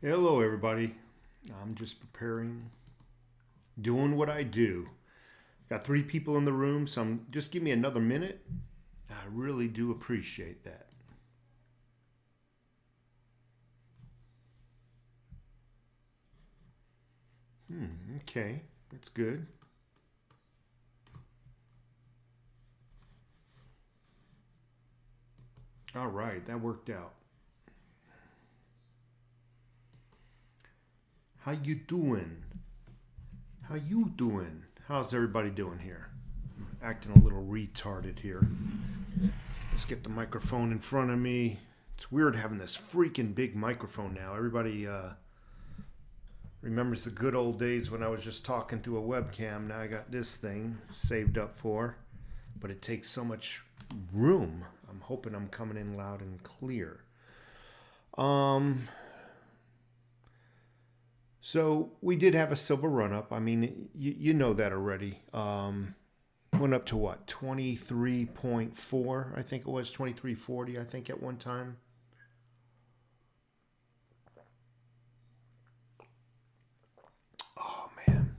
Hello, everybody. I'm just preparing, doing what I do. Got three people in the room, so just give me another minute. I really do appreciate that. Okay, that's good. All right, that worked out. How you doing? How you doing? How's everybody doing here? Acting a little retarded here. Let's get the microphone in front of me. It's weird having this freaking big microphone now. Everybody remembers the good old days when I was just talking through a webcam. Now I got this thing saved up for, but it takes so much room. I'm hoping I'm coming in loud and clear. So we did have a silver run up. I mean, you know that already. Went up to what? 23.4, I think it was 23.40, I think at one time. Oh man.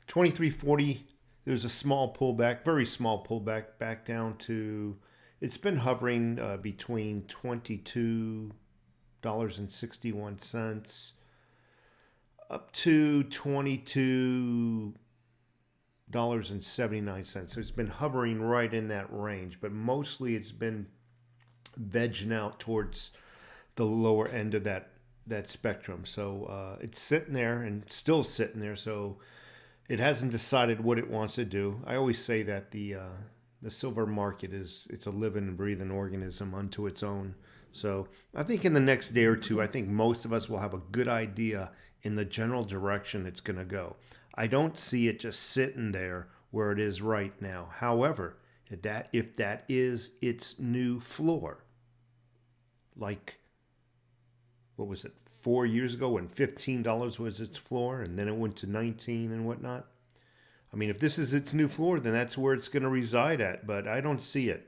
23.40. There's a small pullback, very small pullback back down to, it's been hovering between $22.61 up to $22.79. So it's been hovering right in that range, but mostly it's been vegging out towards the lower end of that spectrum. So it's sitting there and still sitting there. So it hasn't decided what it wants to do. I always say that the silver market it's a living and breathing organism unto its own. So I think in the next day or two, I think most of us will have a good idea in the general direction it's going to go. I don't see it just sitting there where it is right now. However, if that is its new floor, like, what was it, 4 years ago when $15 was its floor and then it went to 19 and whatnot. I mean, if this is its new floor, then that's where it's going to reside at, but I don't see it.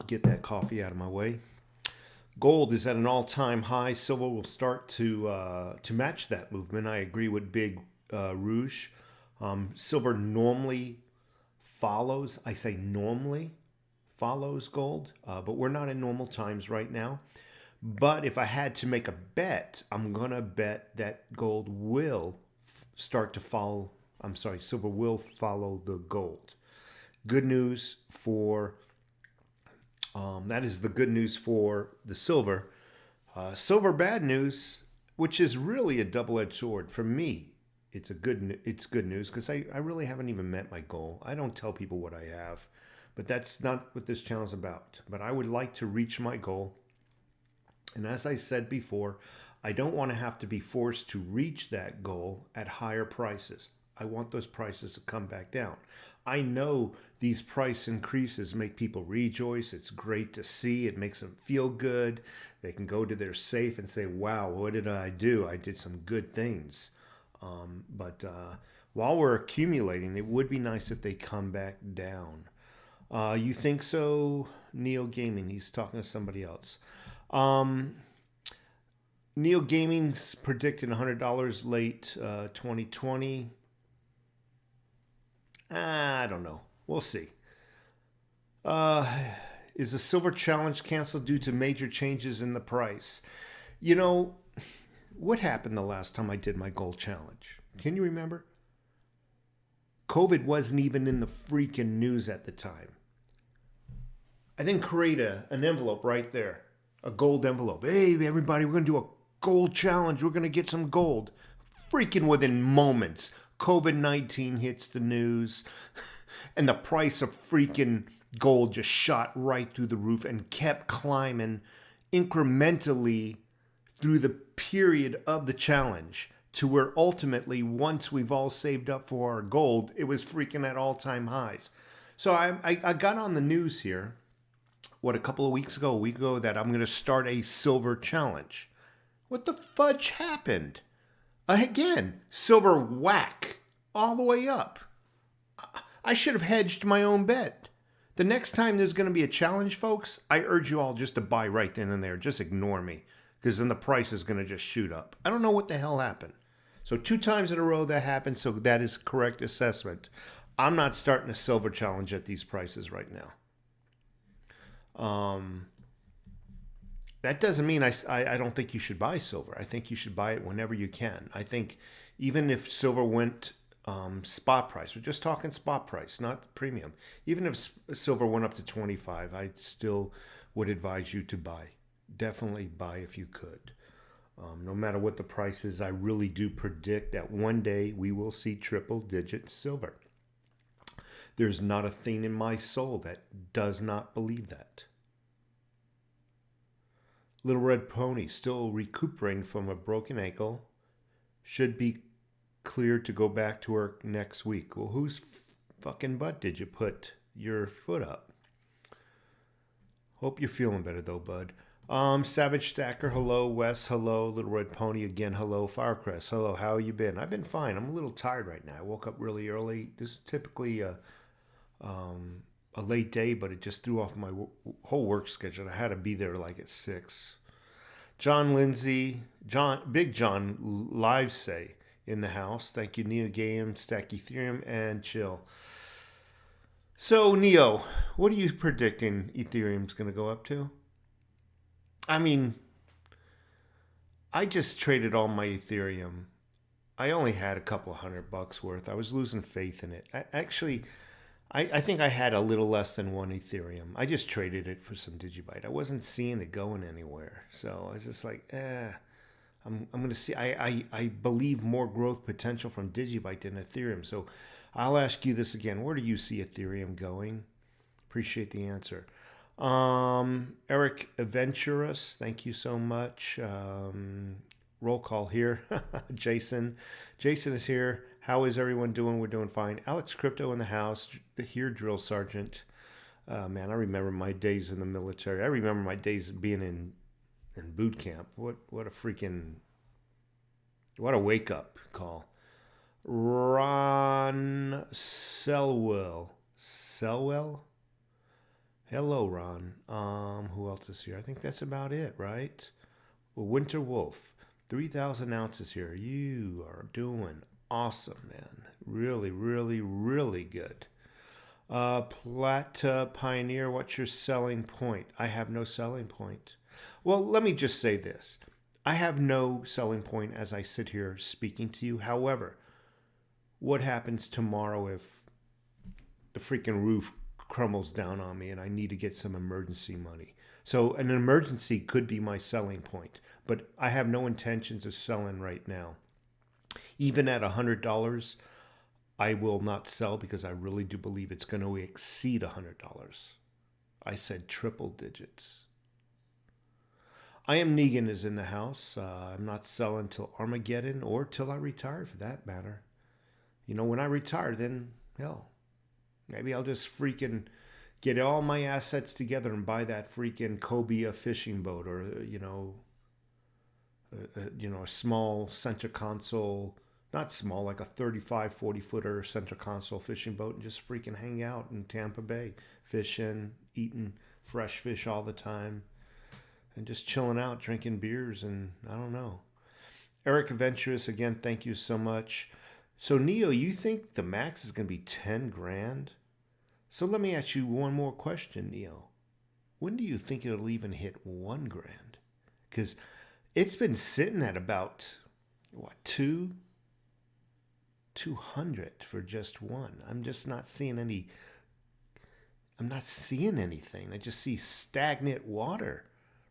Get that coffee out of my way. Gold is at an all-time high. Silver will start to match that movement. I agree with Big Rouge. Silver normally follows. I say normally follows gold, but we're not in normal times right now. But if I had to make a bet, I'm gonna bet that gold will start to follow. I'm sorry, silver will follow the gold. Good news for. That is the good news for the silver. Silver bad news, which is really a double-edged sword. For me, it's good news because I really haven't even met my goal. I don't tell people what I have, but that's not what this channel is about. But I would like to reach my goal. And as I said before, I don't want to have to be forced to reach that goal at higher prices. I want those prices to come back down. I know these price increases make people rejoice. It's great to see. It makes them feel good. They can go to their safe and say, wow, what did I do? I did some good things. But while we're accumulating, it would be nice if they come back down. You think so? Neo Gaming, he's talking to somebody else. Neo Gaming's predicted $100 late 2020. I don't know. We'll see. Is the silver challenge canceled due to major changes in the price? You know, what happened the last time I did my gold challenge? Can you remember? COVID wasn't even in the freaking news at the time. I then create an envelope right there. A gold envelope. Hey, everybody, we're going to do a gold challenge. We're going to get some gold. Freaking within moments, COVID-19 hits the news, and the price of freaking gold just shot right through the roof and kept climbing incrementally through the period of the challenge to where ultimately, once we've all saved up for our gold, it was freaking at all-time highs. So I got on the news here, a week ago, that I'm going to start a silver challenge. What the fudge happened? Again, silver whack all the way up. I should have hedged my own bet. The next time there's going to be a challenge, folks, I urge you all just to buy right then and there. Just ignore me, because then the price is going to just shoot up. I don't know what the hell happened. So 2 times in a row that happened, so that is correct assessment. I'm not starting a silver challenge at these prices right now. That doesn't mean I don't think you should buy silver. I think you should buy it whenever you can. I think even if silver went spot price, we're just talking spot price, not premium. Even if silver went up to 25, I still would advise you to buy. Definitely buy if you could. No matter what the price is, I really do predict that one day we will see triple-digit silver. There's not a thing in my soul that does not believe that. Little Red Pony, still recuperating from a broken ankle, should be cleared to go back to work next week. Well, whose fucking butt did you put your foot up? Hope you're feeling better though, bud. Savage Stacker, hello. Wes, hello. Little Red Pony again, hello. Firecrest, hello. How you been? I've been fine. I'm a little tired right now. I woke up really early. This is typically a late day, but it just threw off my whole work schedule. I had to be there like at 6. John Lindsay, Big John Live Say in the house. Thank you, Neo Game, Stack Ethereum, and Chill. So, Neo, what are you predicting Ethereum's going to go up to? I mean, I just traded all my Ethereum. I only had a couple $100 worth. I was losing faith in it. I think I had a little less than 1 Ethereum. I just traded it for some Digibyte. I wasn't seeing it going anywhere. So I was just like, I'm going to see. I believe more growth potential from Digibyte than Ethereum. So I'll ask you this again. Where do you see Ethereum going? Appreciate the answer. Eric Aventurous, thank you so much. Roll call here. Jason is here. How is everyone doing? We're doing fine. Alex Crypto in the house. Here, Drill Sergeant. Man, I remember my days in the military. I remember my days being in boot camp. What a wake up call. Ron Selwell. Hello, Ron. Who else is here? I think that's about it, right? Well, Winter Wolf, 3,000 ounces here. You are doing awesome, man. Really, really, really good. Plata Pioneer, what's your selling point? I have no selling point. Well, let me just say this. I have no selling point as I sit here speaking to you. However, what happens tomorrow if the freaking roof crumbles down on me and I need to get some emergency money? So an emergency could be my selling point, but I have no intentions of selling right now. Even at $100, I will not sell because I really do believe it's going to exceed $100. I said triple digits. I am Negan is in the house. I'm not selling till Armageddon or till I retire for that matter. You know, when I retire, then hell, maybe I'll just freaking get all my assets together and buy that freaking cobia fishing boat, or a small center console, not small, like a 35, 40-footer center console fishing boat, and just freaking hang out in Tampa Bay, fishing, eating fresh fish all the time, and just chilling out, drinking beers, and I don't know. Eric Adventurous, again, thank you so much. So, Neo, you think the max is going to be 10 grand? So let me ask you one more question, Neo. When do you think it'll even hit 1 grand? Because it's been sitting at about, 200 for just one. I'm just not seeing any. I'm not seeing anything. I just see stagnant water,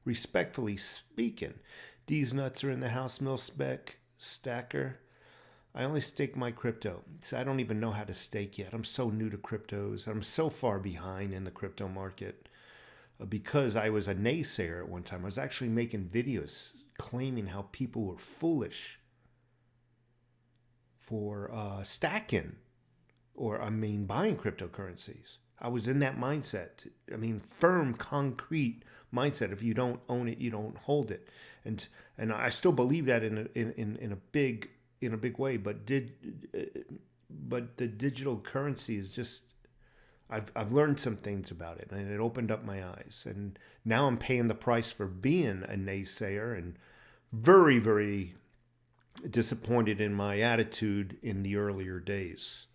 respectfully speaking. These nuts are in the house, Mill Spec Stacker. I only stake my crypto. So I don't even know how to stake yet. I'm so new to cryptos. I'm so far behind in the crypto market because I was a naysayer at one time. I was actually making videos claiming how people were foolish for stacking buying cryptocurrencies. I was in that mindset. Firm, concrete mindset. If you don't own it, you don't hold it. And I still believe that in a big way, but the digital currency is just, I've learned some things about it, and it opened up my eyes. And now I'm paying the price for being a naysayer, and very, very disappointed in my attitude in the earlier days.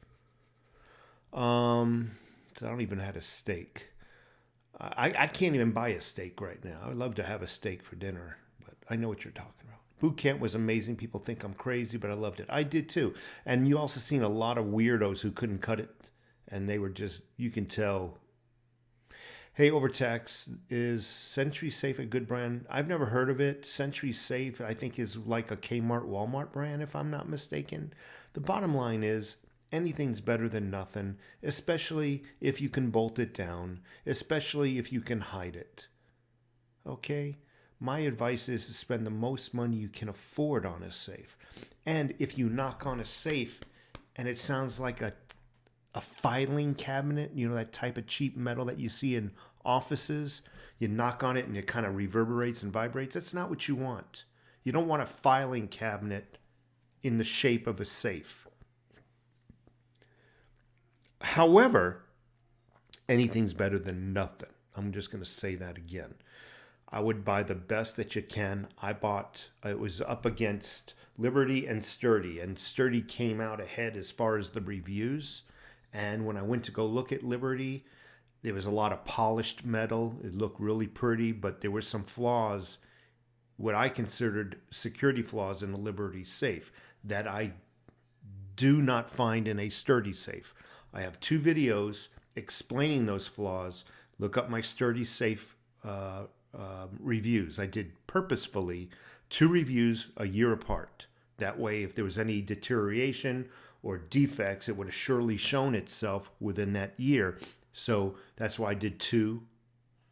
So I don't even have a steak. I can't even buy a steak right now. I'd love to have a steak for dinner, but I know what you're talking about. Boot camp was amazing. People think I'm crazy, but I loved it. I did too. And you also seen a lot of weirdos who couldn't cut it, and they were just, you can tell. Hey, Overtax, is Century Safe a good brand? I've never heard of it. Century Safe, I think, is like a Kmart, Walmart brand, if I'm not mistaken. The bottom line is, anything's better than nothing, especially if you can bolt it down, especially if you can hide it. Okay? My advice is to spend the most money you can afford on a safe. And if you knock on a safe and it sounds like a filing cabinet, you know, that type of cheap metal that you see in offices, you knock on it and it kind of reverberates and vibrates. That's not what you want. You don't want a filing cabinet in the shape of a safe. However, anything's better than nothing. I'm just going to say that again. I would buy the best that you can. It was up against Liberty and Sturdy, and Sturdy came out ahead as far as the reviews. And when I went to go look at Liberty, there was a lot of polished metal. It looked really pretty, but there were some flaws, what I considered security flaws in a Liberty safe that I do not find in a Sturdy safe. I have 2 videos explaining those flaws. Look up my Sturdy safe reviews. I did purposefully 2 reviews a year apart. That way, if there was any deterioration or defects, it would have surely shown itself within that year. So that's why I did 2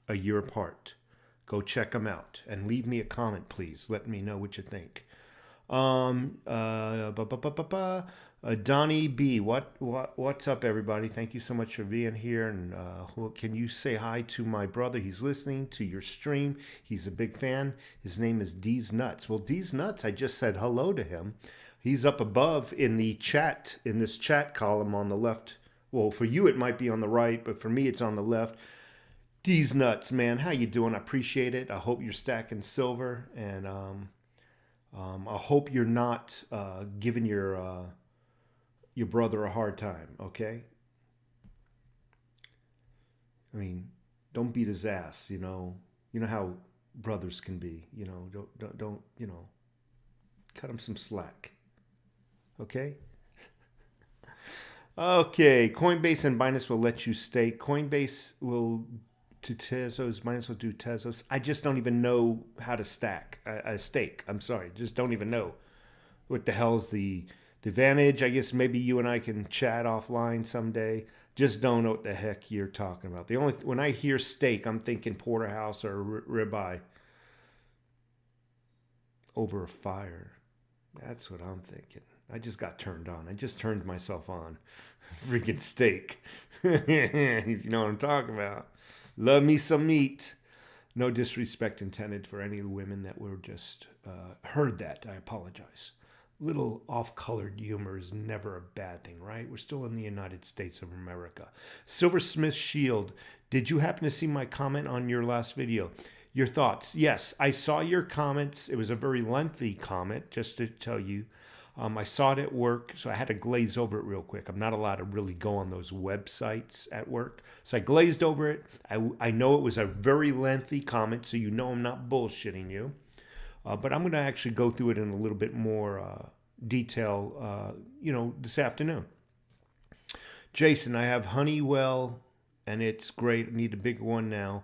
a year apart. Go check them out and leave me a comment, please. Let me know what you think. Donnie B, what's up, everybody? Thank you so much for being here. And can you say hi to my brother? He's listening to your stream. He's a big fan. His name is D's Nuts. Well, D's Nuts, I just said hello to him. He's up above in the chat, in this chat column on the left. Well, for you it might be on the right, but for me it's on the left. D's Nuts, man, how you doing? I appreciate it. I hope you're stacking silver, and I hope you're not giving your brother a hard time, okay? I mean, don't beat his ass, you know. You know how brothers can be, you know. Don't you know, cut him some slack. Okay? Okay, Coinbase and Binance will let you stake. Coinbase will do Tezos, Binance will do Tezos. I just don't even know how to stake. I'm sorry, just don't even know what the hell's the advantage. I guess maybe you and I can chat offline someday. Just don't know what the heck you're talking about. When I hear steak, I'm thinking porterhouse or ribeye over a fire. That's what I'm thinking. I just got turned on. I just turned myself on. Freaking steak. You know what I'm talking about. Love me some meat. No disrespect intended for any women that were just heard that. I apologize. Little off-colored humor is never a bad thing, right? We're still in the United States of America. Silversmith Shield, did you happen to see my comment on your last video? Your thoughts? Yes, I saw your comments. It was a very lengthy comment, just to tell you. I saw it at work, so I had to glaze over it real quick. I'm not allowed to really go on those websites at work. So I glazed over it. I know it was a very lengthy comment, so you know I'm not bullshitting you. But I'm going to actually go through it in a little bit more detail, this afternoon. Jason, I have Honeywell, and it's great. I need a bigger one now.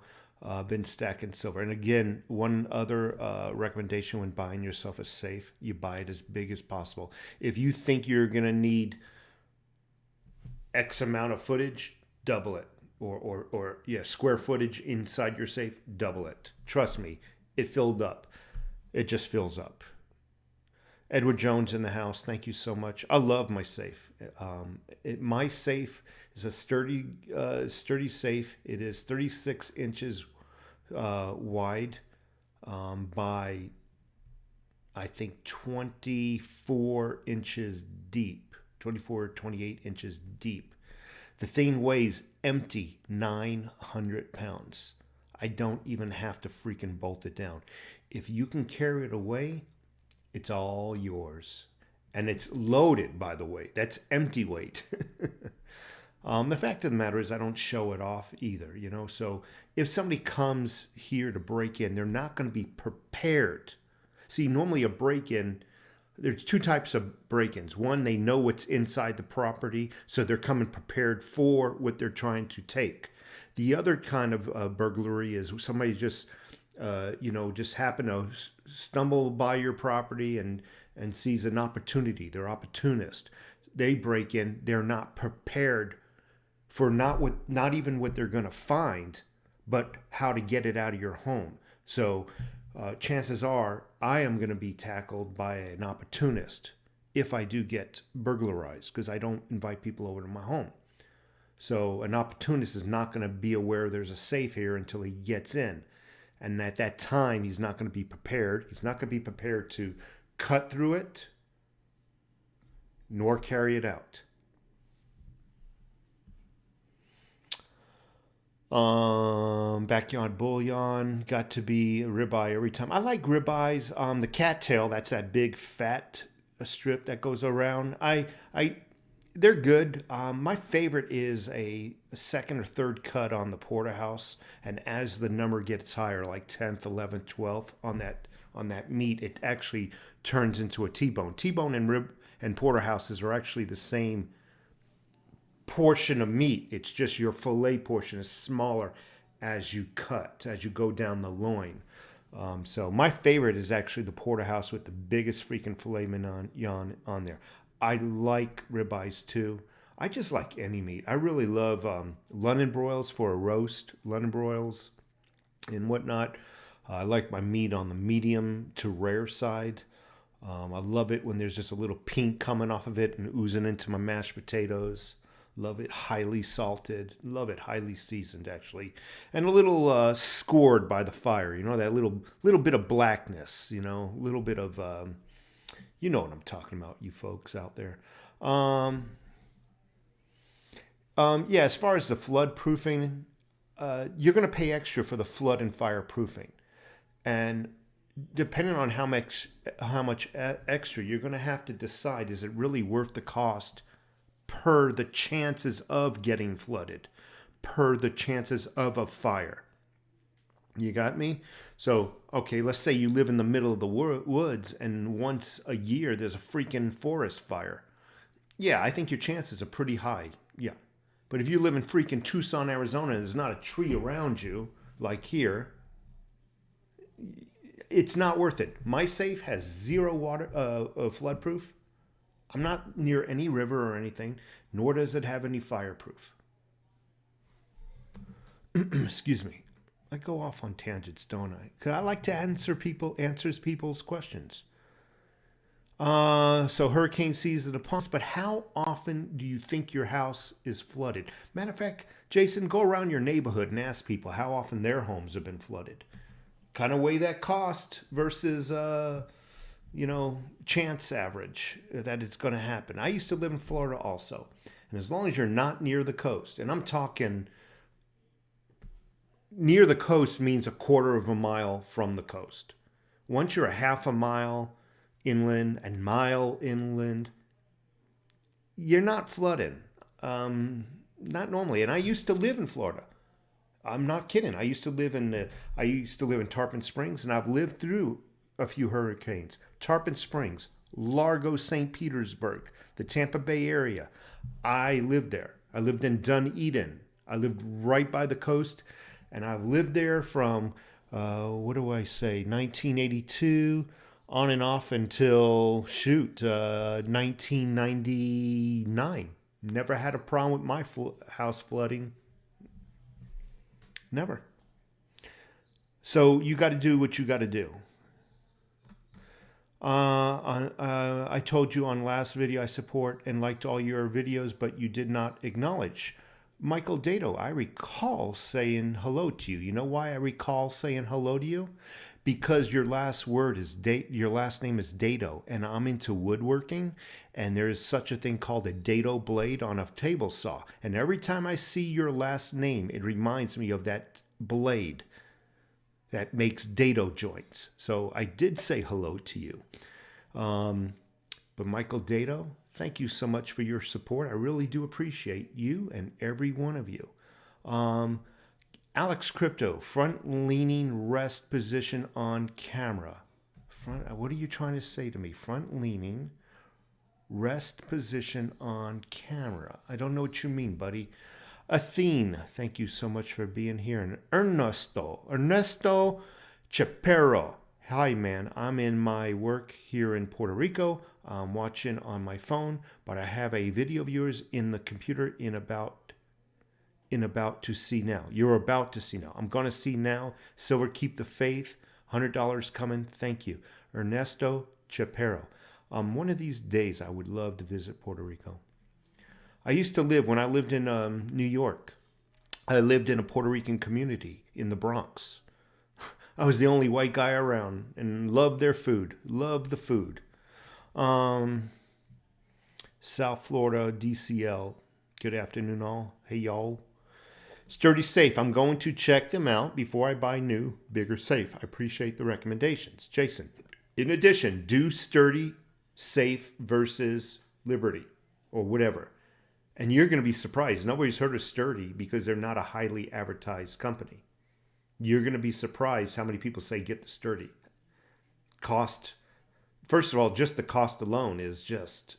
Been stacking silver. And again, one other recommendation when buying yourself a safe, you buy it as big as possible. If you think you're going to need X amount of footage, double it. Or square footage inside your safe, double it. Trust me, it filled up. It just fills up. Edward Jones in the house, thank you so much. I love my safe. My safe is a sturdy safe. It is 36 inches wide by, I think, 24 inches deep, 28 inches deep. The thing weighs empty 900 pounds. I don't even have to freaking bolt it down. If you can carry it away, it's all yours. And it's loaded, by the way. That's empty weight. The fact of the matter is I don't show it off either, you know. So if somebody comes here to break in, they're not going to be prepared. See, normally a break-in, there's two types of break-ins. One, they know what's inside the property, so they're coming prepared for what they're trying to take. The other kind of burglary is somebody just, just happen to stumble by your property and sees an opportunity. They're opportunist. They break in. They're not prepared for not even what they're going to find, but how to get it out of your home. So chances are I am going to be tackled by an opportunist if I do get burglarized, because I don't invite people over to my home. So an opportunist is not going to be aware there's a safe here until he gets in. And at that time, he's not going to be prepared. He's not going to be prepared to cut through it nor carry it out. Backyard bullion, got to be a ribeye every time. I like ribeyes. The cattail, that's that big fat strip that goes around. They're good. My favorite is a second or third cut on the porterhouse, and as the number gets higher, like 10th, 11th, 12th on that meat, it actually turns into a T-bone. T-bone and rib and porterhouses are actually the same portion of meat. It's just your fillet portion is smaller as you cut, as you go down the loin. So my favorite is actually the porterhouse with the biggest freaking filet mignon on there. I like ribeyes too. I just like any meat. I really love London broils for a roast, London broils and whatnot. I like my meat on the medium to rare side. I love it when there's just a little pink coming off of it and oozing into my mashed potatoes. Love it highly salted. Love it highly seasoned, actually. And a little scored by the fire. You know, that little bit of blackness, you know, a little bit of, you know what I'm talking about, you folks out there. Yeah, as far as the flood proofing, you're going to pay extra for the flood and fireproofing. And depending on how much extra, you're going to have to decide, is it really worth the cost per the chances of getting flooded, per the chances of a fire. You got me? So, okay, let's say you live in the middle of the woods and once a year there's a freaking forest fire. Yeah, I think your chances are pretty high. Yeah. But if you live in freaking Tucson, Arizona, and there's not a tree around you, like here, it's not worth it. My safe has zero water, flood proof. I'm not near any river or anything, nor does it have any fireproof. Excuse me. I go off on tangents, don't I? Because I like to answers people's questions. So hurricane season upon us, but how often do you think your house is flooded? Matter of fact, Jason, go around your neighborhood and ask people how often their homes have been flooded. Kind of weigh that cost versus, chance average that it's going to happen. I used to live in Florida also. And as long as you're not near the coast, and I'm talking near the coast means a quarter of a mile from the coast. Once you're a half a mile inland and mile inland, you're not flooding. Not normally. And I used to live in Florida. I'm not kidding. I used to live in Tarpon Springs, and I've lived through a few hurricanes. Tarpon Springs, Largo, St. Petersburg, the Tampa Bay area. I lived there. I lived in Dunedin. I lived right by the coast, and I've lived there from 1982 on and off until 1999. Never had a problem with my house flooding. Never. So you got to do what you got to do. I told you on last video I support and liked all your videos, but you did not acknowledge. Michael Dado, I recall saying hello to you. You know why I recall saying hello to you? because your last word is your last name is Dado, and I'm into woodworking, and there is such a thing called a Dado blade on a table saw. And every time I see your last name, it reminds me of that blade that makes dado joints. So I did say hello to you. But Michael Dado, thank you so much for your support. I really do appreciate you and every one of you. Alex Crypto, front-leaning rest position on camera. What are you trying to say to me? Front-leaning rest position on camera. I don't know what you mean, buddy. Athene, thank you so much for being here. And Ernesto Chapero. Hi, man. I'm in my work here in Puerto Rico. I'm watching on my phone, but I have a video of yours in the computer in about to see now. You're about to see now. I'm going to see now. Silver, keep the faith. $100 coming. Thank you. Ernesto Chapero. One of these days, I would love to visit Puerto Rico. I used to live, when I lived in New York, I lived in a Puerto Rican community in the Bronx. I was the only white guy around and loved their food. Loved the food. South Florida, DCL. Good afternoon, all. Hey, y'all. Sturdy Safe. I'm going to check them out before I buy new, bigger safe. I appreciate the recommendations. Jason. In addition, do Sturdy Safe versus Liberty or whatever. And you're going to be surprised. Nobody's heard of Sturdy because they're not a highly advertised company. You're going to be surprised how many people say get the Sturdy. Cost. First of all, just the cost alone is just,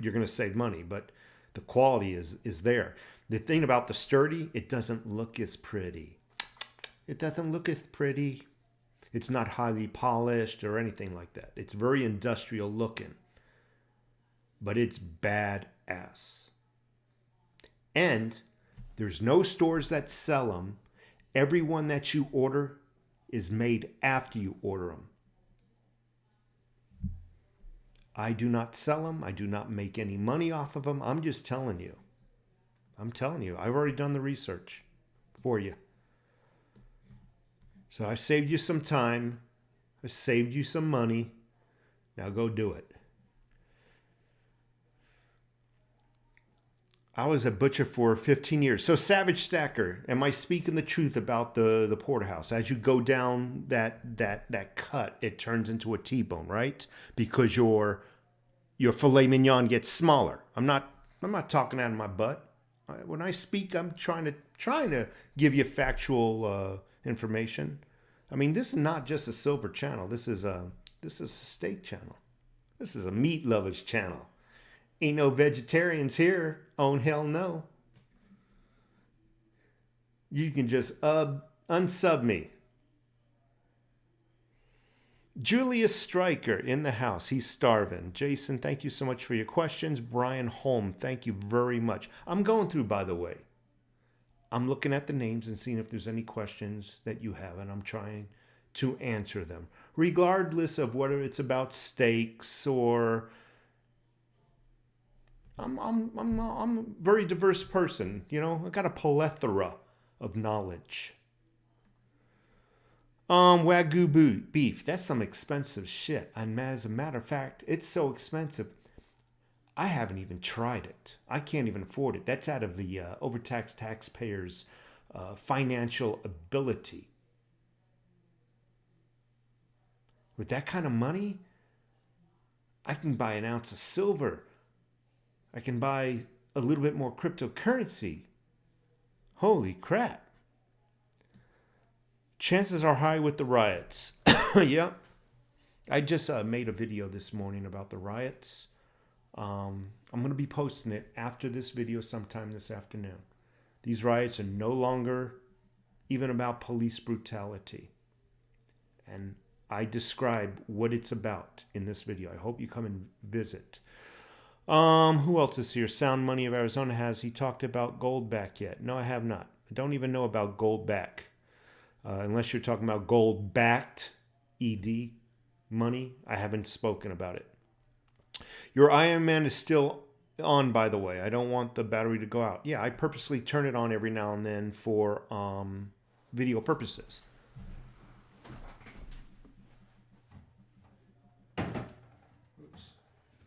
you're going to save money, but the quality is there. The thing about the Sturdy, it doesn't look as pretty. It doesn't look as pretty. It's not highly polished or anything like that. It's very industrial looking, but it's badass. And there's no stores that sell them. Every one that you order is made after you order them. I do not sell them. I do not make any money off of them. I'm just telling you. I'm telling you. I've already done the research for you. So I saved you some time. I saved you some money. Now go do it. I was a butcher for 15 years. So Savage Stacker, am I speaking the truth about the porterhouse? As you go down that cut, it turns into a T-bone, right? Because your filet mignon gets smaller. I'm not talking out of my butt. When I speak, I'm trying to give you factual information. I mean, this is not just a silver channel. This is a steak channel. This is a meat lovers channel. Ain't no vegetarians here. Oh, hell no. You can just unsub me. Julius Stryker in the house. He's starving. Jason, thank you so much for your questions. Brian Holm, thank you very much. I'm going through, by the way. I'm looking at the names and seeing if there's any questions that you have, and I'm trying to answer them. Regardless of whether it's about steaks or... I'm a very diverse person, you know. I got a plethora of knowledge. Wagyu beef. That's some expensive shit. And as a matter of fact, it's so expensive. I haven't even tried it. I can't even afford it. That's out of the overtaxed taxpayers' financial ability. With that kind of money, I can buy an ounce of silver. I can buy a little bit more cryptocurrency. Holy crap. Chances are high with the riots. Yep. I just made a video this morning about the riots. I'm going to be posting it after this video sometime this afternoon. These riots are no longer even about police brutality. And I describe what it's about in this video. I hope you come and visit. Who else is here? Sound Money of Arizona has he talked about Goldback yet? No, I have not. I don't even know about Goldback. Unless you're talking about gold-backed ED money, I haven't spoken about it. Your Iron Man is still on, by the way. I don't want the battery to go out. Yeah, I purposely turn it on every now and then for video purposes.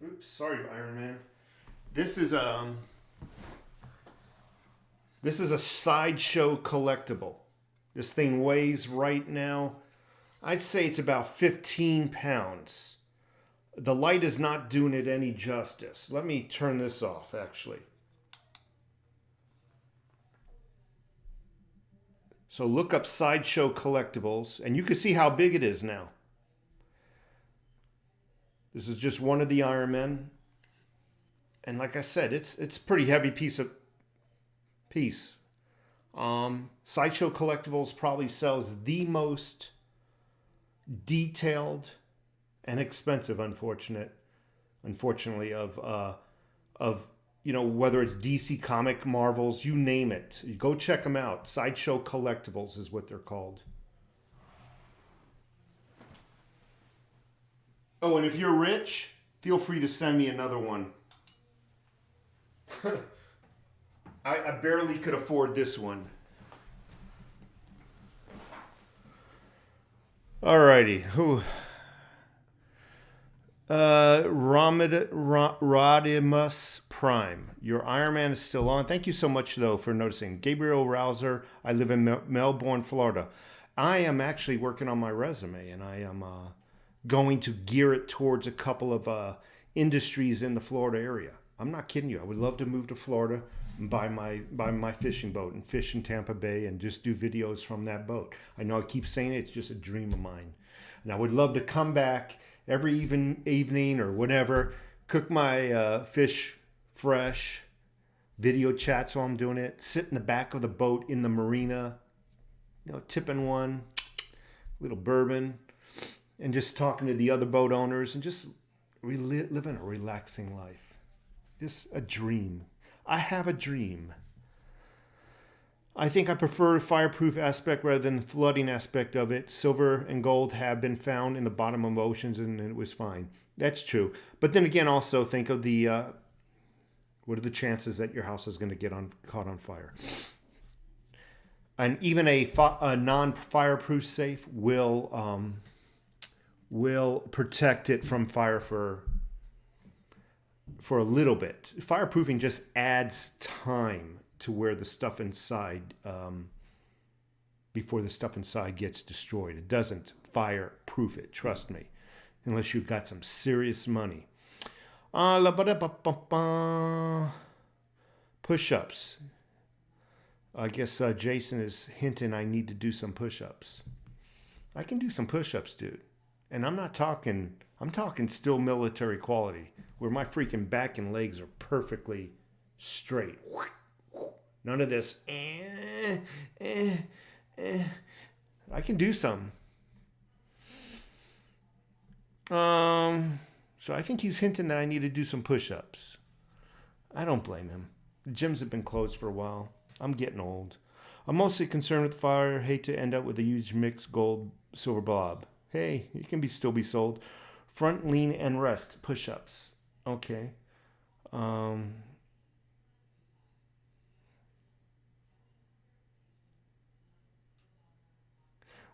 Oops, sorry, Iron Man. This is a Sideshow Collectible. This thing weighs right now, I'd say it's about 15 pounds. The light is not doing it any justice. Let me turn this off, actually. So look up Sideshow Collectibles, and you can see how big it is now. This is just one of the Iron Men. And like I said, it's a pretty heavy piece. Sideshow Collectibles probably sells the most detailed and expensive, unfortunately, of you know, whether it's DC comic, Marvels, you name it. You go check them out. Sideshow Collectibles is what they're called. Oh, and if you're rich, feel free to send me another one. I barely could afford this one. Alrighty. Rodimus Prime. Your Iron Man is still on. Thank you so much, though, for noticing. Gabriel Rouser. I live in Melbourne, Florida. I am actually working on my resume, and I am going to gear it towards a couple of industries in the Florida area. I'm not kidding you. I would love to move to Florida and buy my fishing boat and fish in Tampa Bay and just do videos from that boat. I know I keep saying it, it's just a dream of mine. And I would love to come back every evening or whatever, cook my fish fresh, video chats while I'm doing it, sit in the back of the boat in the marina, you know, tipping one, little bourbon, and just talking to the other boat owners and just living a relaxing life. Just a dream. I have a dream. I think I prefer the fireproof aspect rather than the flooding aspect of it. Silver and gold have been found in the bottom of oceans, and it was fine. That's true. But then again, also think of the what are the chances that your house is going to get caught on fire? And even a non-fireproof safe will protect it from fire for a little bit. Fireproofing just adds time to where the stuff inside, before the stuff inside gets destroyed. It doesn't fireproof it, trust me, unless you've got some serious money. Push-ups. I guess Jason is hinting I need to do some push-ups. I can do some push-ups, dude. And I'm talking still military quality, where my freaking back and legs are perfectly straight. None of this. I can do some. So I think he's hinting that I need to do some push-ups. I don't blame him. The gyms have been closed for a while. I'm getting old. I'm mostly concerned with fire. Hate to end up with a huge mixed gold silver blob. Hey, it can still be sold. Front lean and rest push-ups. Okay.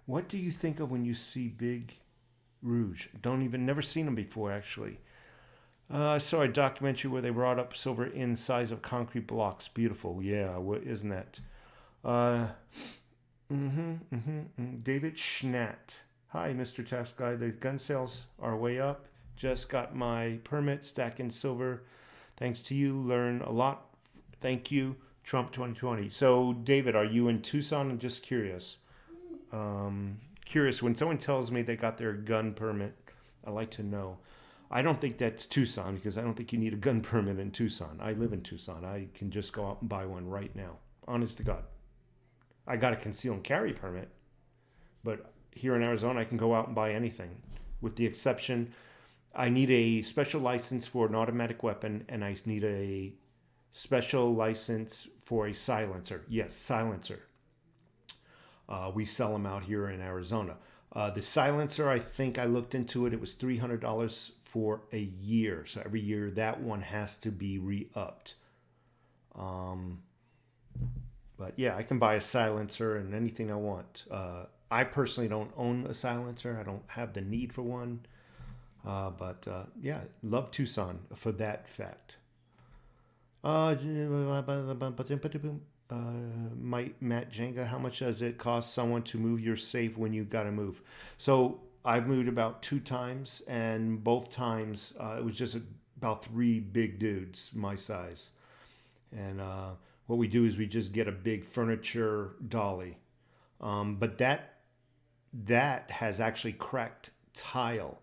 What do you think of when you see Big Rouge? Never seen them before, actually. I saw a documentary where they brought up silver in size of concrete blocks. Beautiful. Yeah, isn't that? David Schnatt. Hi, Mr. Task Guy. The gun sales are way up. Just got my permit, stacking silver. Thanks to you, learn a lot. Thank you, Trump 2020. So, David, are you in Tucson? I'm just curious. Curious, when someone tells me they got their gun permit, I like to know. I don't think that's Tucson, because I don't think you need a gun permit in Tucson. I live in Tucson. I can just go out and buy one right now. Honest to God. I got a conceal and carry permit, but here in Arizona, I can go out and buy anything, with the exception, I need a special license for an automatic weapon, and I need a special license for a silencer. Yes, silencer. We sell them out here in Arizona. The silencer, I think I looked into it. It was $300 for a year. So every year that one has to be re-upped. But yeah, I can buy a silencer and anything I want. I personally don't own a silencer. I don't have the need for one. Yeah, love Tucson for that fact. Matt Jenga, how much does it cost someone to move your safe when you got to move? So I've moved about 2 times, and both times it was just about 3 big dudes my size. And what we do is we just get a big furniture dolly. But that has actually cracked tile.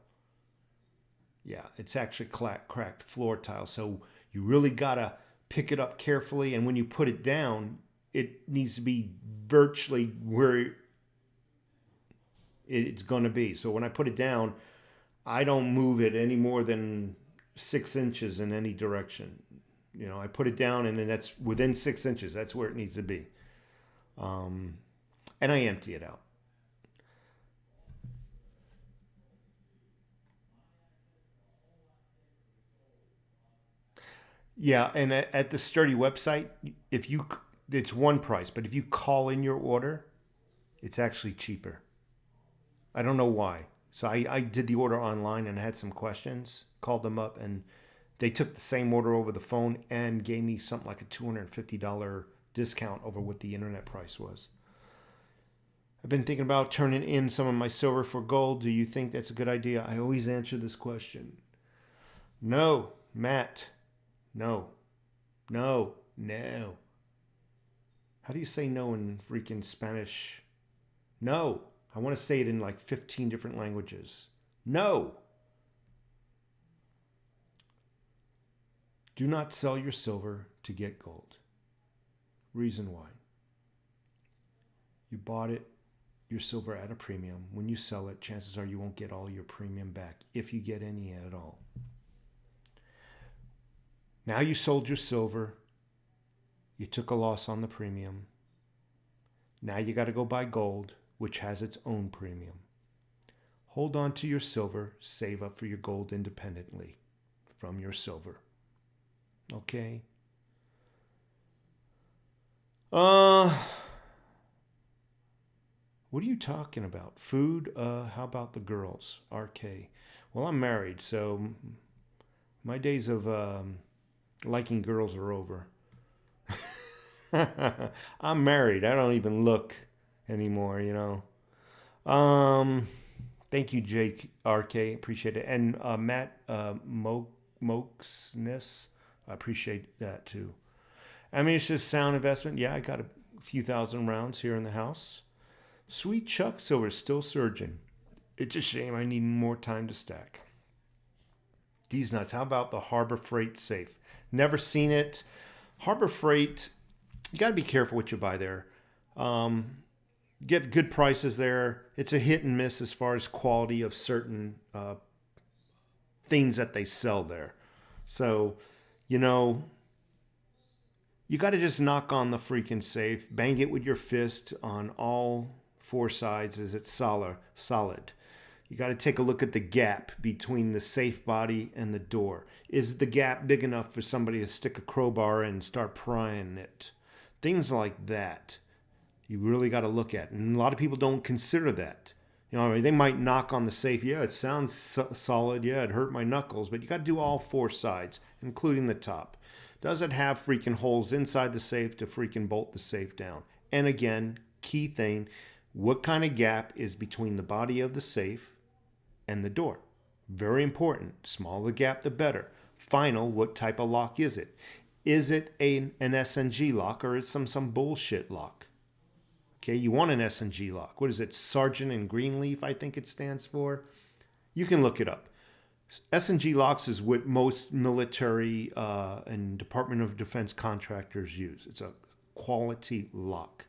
Yeah, it's actually cracked floor tile. So you really gotta pick it up carefully, and when you put it down, it needs to be virtually where it's going to be. So when I put it down, I don't move it any more than 6 inches in any direction. You know, I put it down, and then that's within 6 inches. That's where it needs to be. And I empty it out. Yeah, and at the Sturdy website, if you it's one price, but if you call in your order, it's actually cheaper. I don't know why. So I did the order online and had some questions, called them up, and they took the same order over the phone and gave me something like a $250 discount over what the internet price was. I've been thinking about turning in some of my silver for gold. Do you think that's a good idea? I always answer this question. No, Matt. No. No. No. How do you say no in freaking Spanish? No. I want to say it in like 15 different languages. No. Do not sell your silver to get gold. Reason why. You bought it, your silver at a premium. When you sell it, chances are you won't get all your premium back, if you get any at all. Now you sold your silver. You took a loss on the premium. Now you got to go buy gold, which has its own premium. Hold on to your silver. Save up for your gold independently from your silver. Okay? What are you talking about? Food? How about the girls? RK. Well, I'm married, so my days of liking girls are over. I'm married. I don't even look anymore, you know. Thank you, Jake RK. Appreciate it. And Matt Moksness. I appreciate that too. I mean, it's just sound investment. Yeah, I got a few thousand rounds here in the house. Sweet Chuck Silver is still surging. It's a shame I need more time to stack. These nuts. How about the Harbor Freight safe? Never seen it. Harbor Freight, you got to be careful what you buy there. Get good prices there. It's a hit and miss as far as quality of certain things that they sell there. So, you know, you got to just knock on the freaking safe. Bang it with your fist on all 4 sides as it's solid. You got to take a look at the gap between the safe body and the door. Is the gap big enough for somebody to stick a crowbar in and start prying it? Things like that. You really got to look at. And a lot of people don't consider that. You know, they might knock on the safe. Yeah, it sounds solid. Yeah, it hurt my knuckles. But you got to do all 4 sides, including the top. Does it have freaking holes inside the safe to freaking bolt the safe down? And again, key thing, what kind of gap is between the body of the safe and the door? Very important. Smaller the gap, the better. Final, what type of lock is it? Is it an SNG lock, or is some bullshit lock? Okay, you want an SNG lock. What is it? Sergeant and Greenleaf, I think it stands for. You can look it up. SNG locks is what most military and Department of Defense contractors use. It's a quality lock.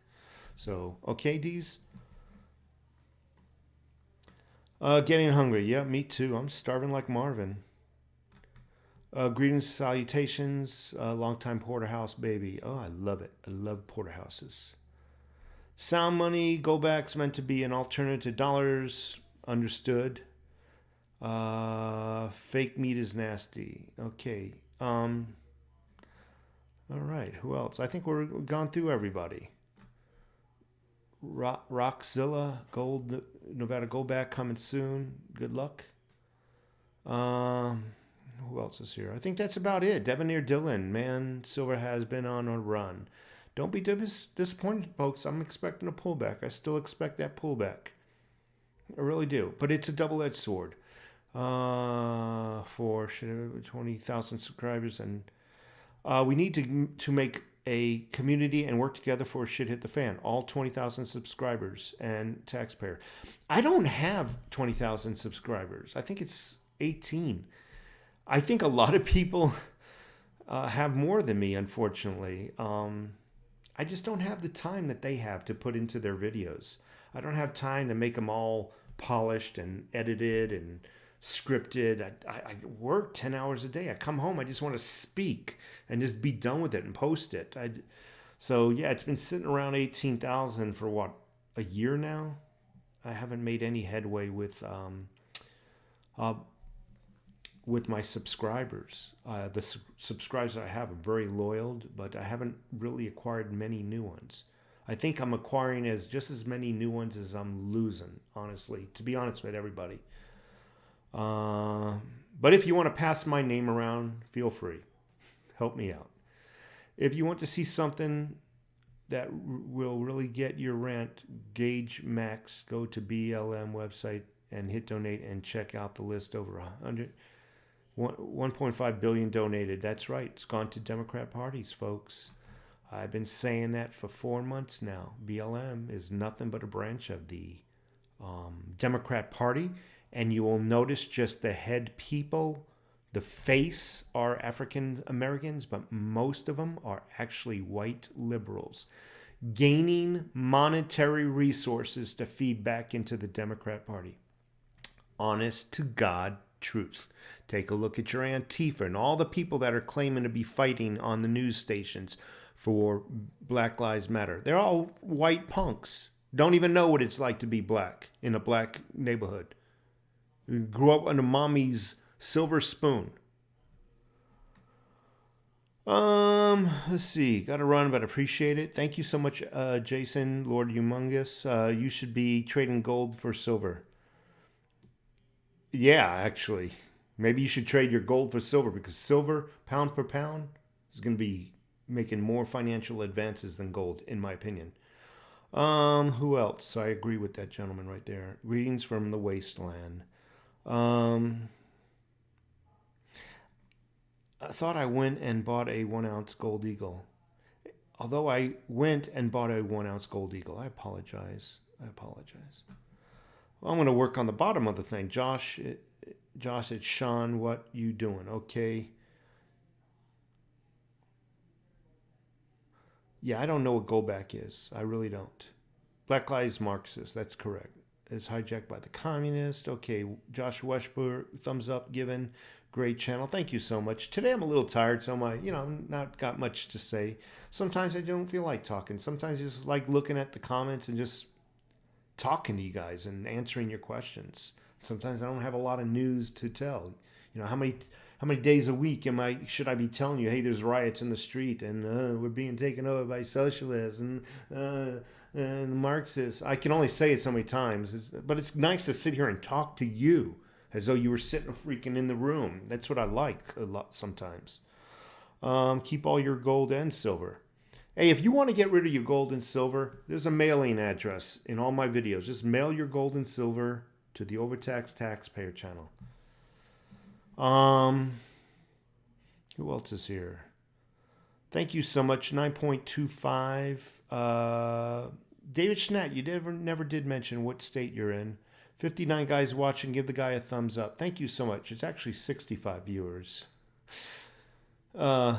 So, okay, D's? Getting hungry. Yeah, me too. I'm starving like Marvin. Greetings, salutations. Longtime porterhouse baby. Oh, I love it. I love porterhouses. Sound money, go back's meant to be an alternative to dollars. Understood. Fake meat is nasty. Okay. All right. Who else? I think we've gone through everybody. Rockzilla, Gold, Nevada Go Back coming soon. Good luck. Who else is here? I think that's about it. Debonair Dylan, man, silver has been on a run. Don't be disappointed, folks. I'm expecting a pullback. I still expect that pullback. I really do. But it's a double-edged sword. For 20,000 subscribers, and we need to make a community and work together for shit hit the fan. All 20,000 subscribers and taxpayer. I don't have 20,000 subscribers. I think it's 18. I think a lot of people have more than me, unfortunately. I just don't have the time that they have to put into their videos. I don't have time to make them all polished and edited and scripted. I work 10 hours a day. I come home, I just want to speak and just be done with it and post it. So yeah, it's been sitting around 18,000 for what, a year now? I haven't made any headway with my subscribers. The subscribers I have are very loyal, but I haven't really acquired many new ones. I think I'm acquiring just as many new ones as I'm losing, honestly, to be honest with everybody. But if you want to pass my name around, feel free. Help me out. If you want to see something that will really get your rent, Gauge Max, go to BLM website and hit donate and check out the list. Over 1.5 billion donated. That's right. It's gone to Democrat parties, folks. I've been saying that for 4 months now. BLM is nothing but a branch of the Democrat Party. And you will notice just the head people, the face are African Americans, but most of them are actually white liberals, gaining monetary resources to feed back into the Democrat Party. Honest to God truth. Take a look at your Antifa and all the people that are claiming to be fighting on the news stations for Black Lives Matter. They're all white punks. Don't even know what it's like to be black in a black neighborhood. Grew up under mommy's silver spoon. Let's see. Got to run, but appreciate it. Thank you so much, Jason, Lord Humongous. You should be trading gold for silver. Yeah, actually. Maybe you should trade your gold for silver, because silver, pound per pound, is going to be making more financial advances than gold, in my opinion. Who else? I agree with that gentleman right there. Greetings from the wasteland. I thought I went and bought a 1 ounce gold eagle. Although I went and bought a 1 ounce gold eagle. I apologize. Well, I'm going to work on the bottom of the thing. Josh, it's Sean. What you doing? Okay. Yeah, I don't know what goldback is. I really don't. Black Lives Marxist. That's correct. It's hijacked by the communists. Okay, Josh Westbrook, thumbs up given. Great channel. Thank you so much. Today I'm a little tired, so I'm not got much to say. Sometimes I don't feel like talking. Sometimes I just like looking at the comments and just talking to you guys and answering your questions. Sometimes I don't have a lot of news to tell. How many days a week should I be telling you, hey, there's riots in the street and we're being taken over by socialists and Marxists. I can only say it so many times, but it's nice to sit here and talk to you as though you were sitting freaking in the room. That's what I like a lot sometimes. Keep all your gold and silver. Hey, if you want to get rid of your gold and silver, there's a mailing address in all my videos. Just mail your gold and silver to the Overtaxed Taxpayer channel. Who else is here? Thank you so much. 9.25. David Schnatt, you never did mention what state you're in. 59 guys watching. Give the guy a thumbs up. Thank you so much. It's actually 65 viewers. I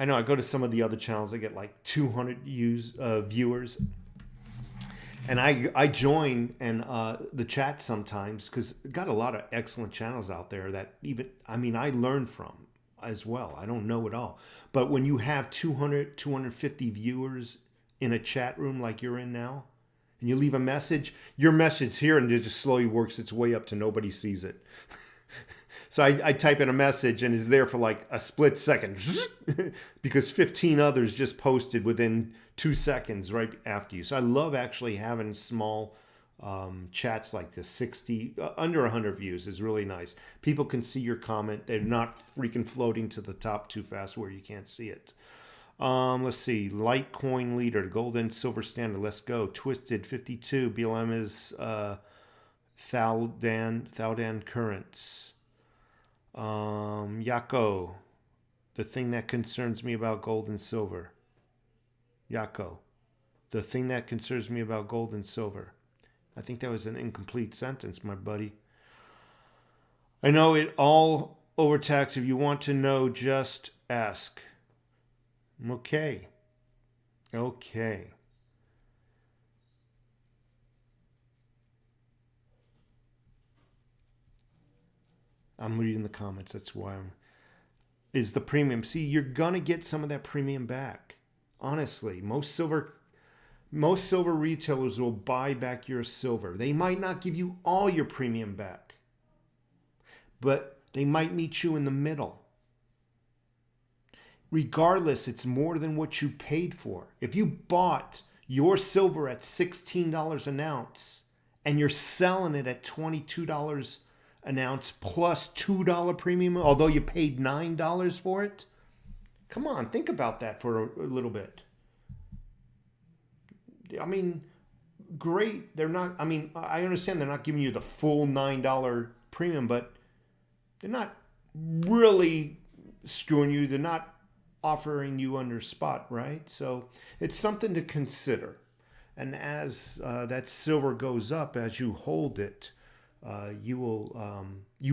know I go to some of the other channels. I get like 200 viewers. And I join the chat sometimes because got a lot of excellent channels out there that I learn from as well. I don't know it all. But when you have 200, 250 viewers in a chat room like you're in now, and you leave a message, your message here and it just slowly works its way up to nobody sees it. So I type in a message and it's there for like a split second because 15 others just posted within 2 seconds right after you. So I love actually having small chats like this. 60 under 100 views is really nice. People can see your comment. They're not freaking floating to the top too fast where you can't see it. Let's see. Litecoin leader, gold and silver standard. Let's go. Twisted 52. BLM is Thaldan Currents. Yako. The thing that concerns me about gold and silver. Yako. The thing that concerns me about gold and silver. I think that was an incomplete sentence, my buddy. I know it all overtaxed. If you want to know, just ask. Okay. Okay. I'm reading the comments. That's why I'm... Is the premium. See, you're going to get some of that premium back. Honestly, most silver retailers will buy back your silver. They might not give you all your premium back, but they might meet you in the middle. Regardless, it's more than what you paid for. If you bought your silver at $16 an ounce and you're selling it at $22 an ounce plus $2 premium, although you paid $9 for it, come on, think about that for a little bit. I mean, great. They're not, I mean, I understand they're not giving you the full $9 premium, but they're not really screwing you. They're not offering you under spot, right? So it's something to consider. And as that silver goes up, as you hold it, you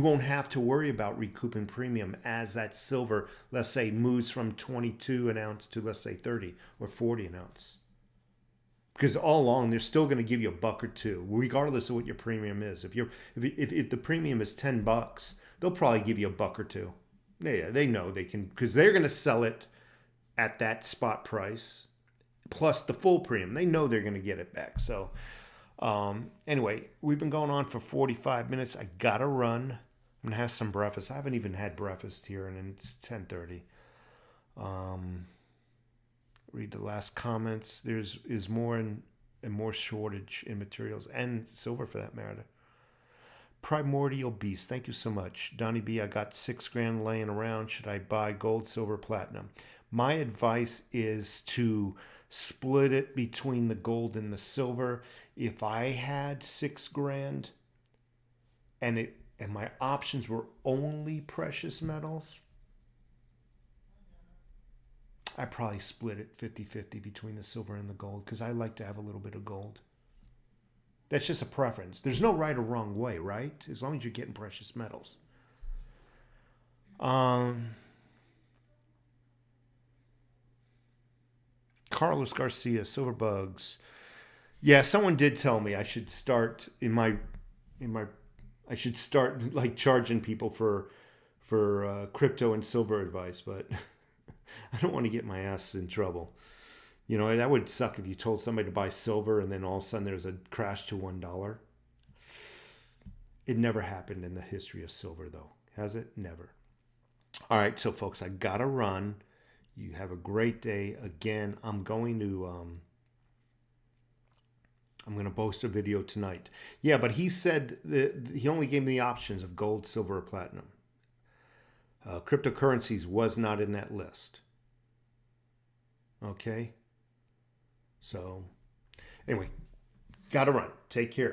won't have to worry about recouping premium as that silver, let's say, moves from 22 an ounce to, let's say, 30 or 40 an ounce. Because all along, they're still going to give you $1 or $2, regardless of what your premium is. If the premium is $10, they'll probably give you $1 or $2. Yeah, they know they can, because they're going to sell it at that spot price plus the full premium. They know they're going to get it back. So anyway, we've been going on for 45 minutes. I gotta run. I'm gonna have some breakfast. I haven't even had breakfast here, and it's 10:30. Read the last comments. There's more and more shortage in materials and silver for that matter. Primordial Beast, thank you so much. Donnie B, I got $6,000 laying around. Should I buy gold, silver, platinum? My advice is to split it between the gold and the silver. If I had $6,000 and my options were only precious metals, I probably split it 50-50 between the silver and the gold because I like to have a little bit of gold. That's just a preference. There's no right or wrong way, right? As long as you're getting precious metals. Carlos Garcia, silver bugs. Yeah, someone did tell me I should start I should start like charging people for crypto and silver advice, but I don't want to get my ass in trouble. You know, that would suck if you told somebody to buy silver and then all of a sudden there's a crash to $1. It never happened in the history of silver, though. Has it? Never. All right, so folks, I gotta run. You have a great day. Again, I'm going to post a video tonight. Yeah, but he said that he only gave me the options of gold, silver, or platinum. Cryptocurrencies was not in that list. Okay. So, anyway, gotta run. Take care.